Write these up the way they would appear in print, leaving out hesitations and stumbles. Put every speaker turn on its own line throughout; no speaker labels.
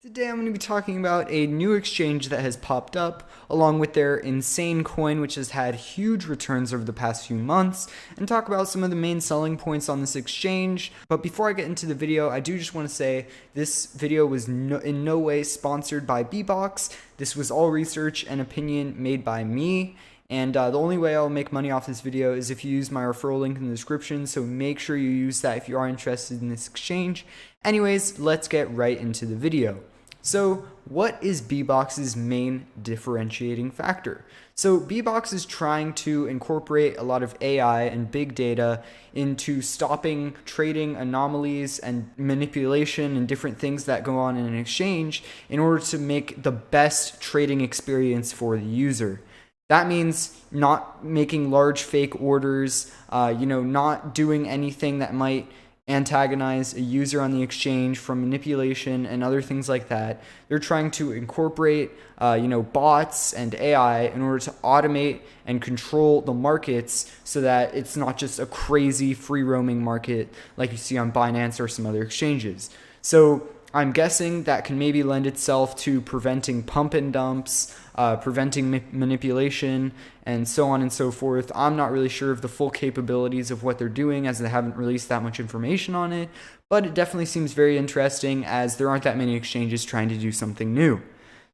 Today I'm going to be talking about a new exchange that has popped up, along with their insane coin, which has had huge returns over the past few months, and talk about some of the main selling points on this exchange. But before I get into the video, I do just want to say this video was in no way sponsored by Bibox. This was all research and opinion made by me. And the only way I'll make money off this video is if you use my referral link in the description, so make sure you use that if you are interested in this exchange. Anyways, let's get right into the video. So what is Bibox's main differentiating factor? So Bibox is trying to incorporate a lot of AI and big data into stopping trading anomalies and manipulation and different things that go on in an exchange in order to make the best trading experience for the user. That means not making large fake orders, not doing anything that might antagonize a user on the exchange from manipulation and other things like that. They're trying to incorporate, bots and AI in order to automate and control the markets so that it's not just a crazy free roaming market like you see on Binance or some other exchanges. So I'm guessing that can maybe lend itself to preventing pump and dumps, preventing manipulation, and so on and so forth. I'm not really sure of the full capabilities of what they're doing, as they haven't released that much information on it, but it definitely seems very interesting, as there aren't that many exchanges trying to do something new.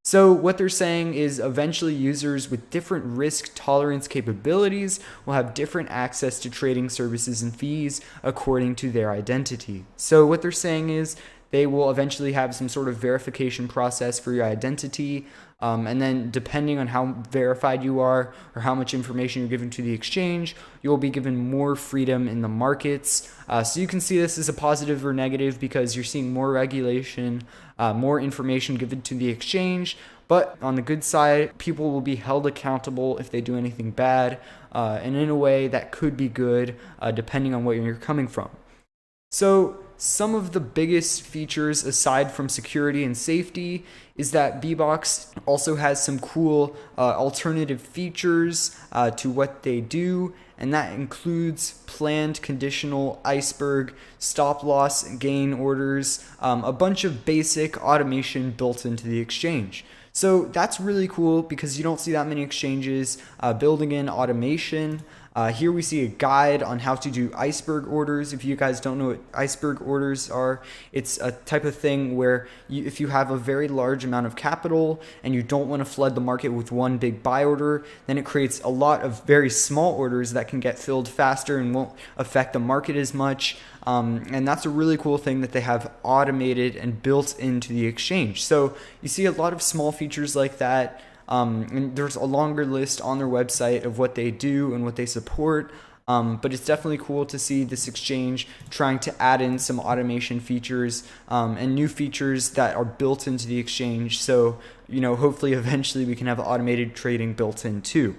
So what they're saying is eventually users with different risk tolerance capabilities will have different access to trading services and fees according to their identity. So what they're saying is they will eventually have some sort of verification process for your identity, and then depending on how verified you are or how much information you're given to the exchange, you'll be given more freedom in the markets. So you can see this as a positive or negative, because you're seeing more regulation, more information given to the exchange. But on the good side, people will be held accountable if they do anything bad, and in a way that could be good, depending on where you're coming from. So some of the biggest features aside from security and safety is that Bibox also has some cool alternative features to what they do, and that includes planned conditional iceberg, stop loss gain orders, a bunch of basic automation built into the exchange. So that's really cool because you don't see that many exchanges building in automation. Here we see a guide on how to do iceberg orders. If you guys don't know what iceberg orders are, it's a type of thing where if you have a very large amount of capital and you don't want to flood the market with one big buy order, then it creates a lot of very small orders that can get filled faster and won't affect the market as much. And that's a really cool thing that they have automated and built into the exchange. So you see a lot of small features like that. And there's a longer list on their website of what they do and what they support. But it's definitely cool to see this exchange trying to add in some automation features and new features that are built into the exchange. So, hopefully eventually we can have automated trading built in too.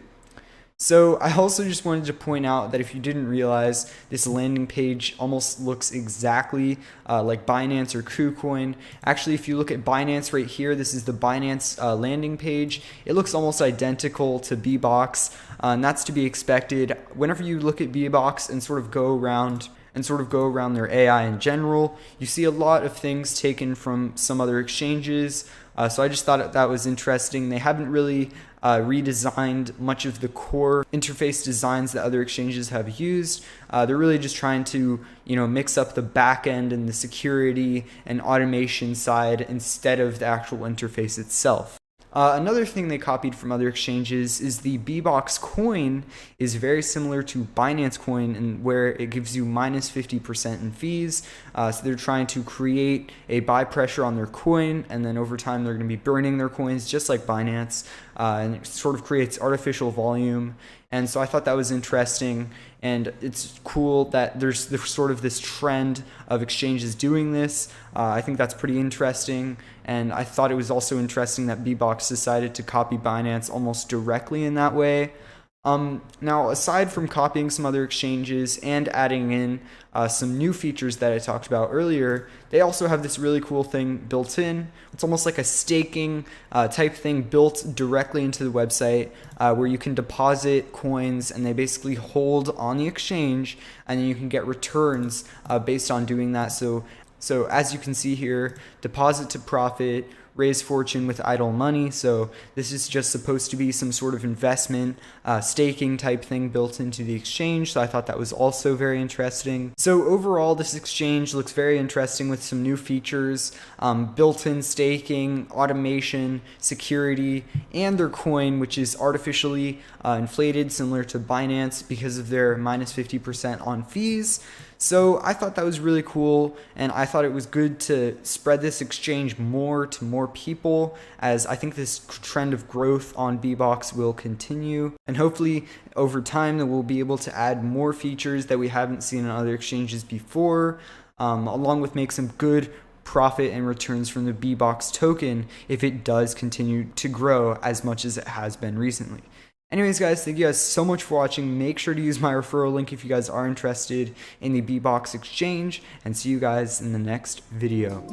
So I also just wanted to point out that if you didn't realize, this landing page almost looks exactly like Binance or KuCoin. Actually, if you look at Binance right here, this is the Binance landing page. It looks almost identical to Bibox, and that's to be expected. Whenever you look at Bibox and sort of go around their AI in general, you see a lot of things taken from some other exchanges. So I just thought that was interesting. They haven't really redesigned much of the core interface designs that other exchanges have used. They're really just trying to, mix up the back end and the security and automation side instead of the actual interface itself. Another thing they copied from other exchanges is the Bibox coin is very similar to Binance coin, and where it gives you minus 50% in fees. So they're trying to create a buy pressure on their coin, and then over time they're going to be burning their coins just like Binance, and it sort of creates artificial volume. And so I thought that was interesting, and it's cool that there's sort of this trend of exchanges doing this. I think that's pretty interesting, and I thought it was also interesting that Bibox decided to copy Binance almost directly in that way. Now, aside from copying some other exchanges and adding in some new features that I talked about earlier, they also have this really cool thing built in. It's almost like a staking type thing built directly into the website, where you can deposit coins and they basically hold on the exchange, and then you can get returns based on doing that. So So as you can see here, deposit to profit, raise fortune with idle money. So this is just supposed to be some sort of investment, staking type thing built into the exchange. So I thought that was also very interesting. So overall, this exchange looks very interesting with some new features, built-in staking, automation, security, and their coin, which is artificially inflated, similar to Binance because of their minus 50% on fees. So I thought that was really cool, and I thought it was good to spread this exchange more to more people, as I think this trend of growth on Bibox will continue, and hopefully over time that we'll be able to add more features that we haven't seen on other exchanges before, along with make some good profit and returns from the Bibox token if it does continue to grow as much as it has been recently. Anyways, guys, thank you guys so much for watching. Make sure to use my referral link if you guys are interested in the Bibox exchange, and see you guys in the next video.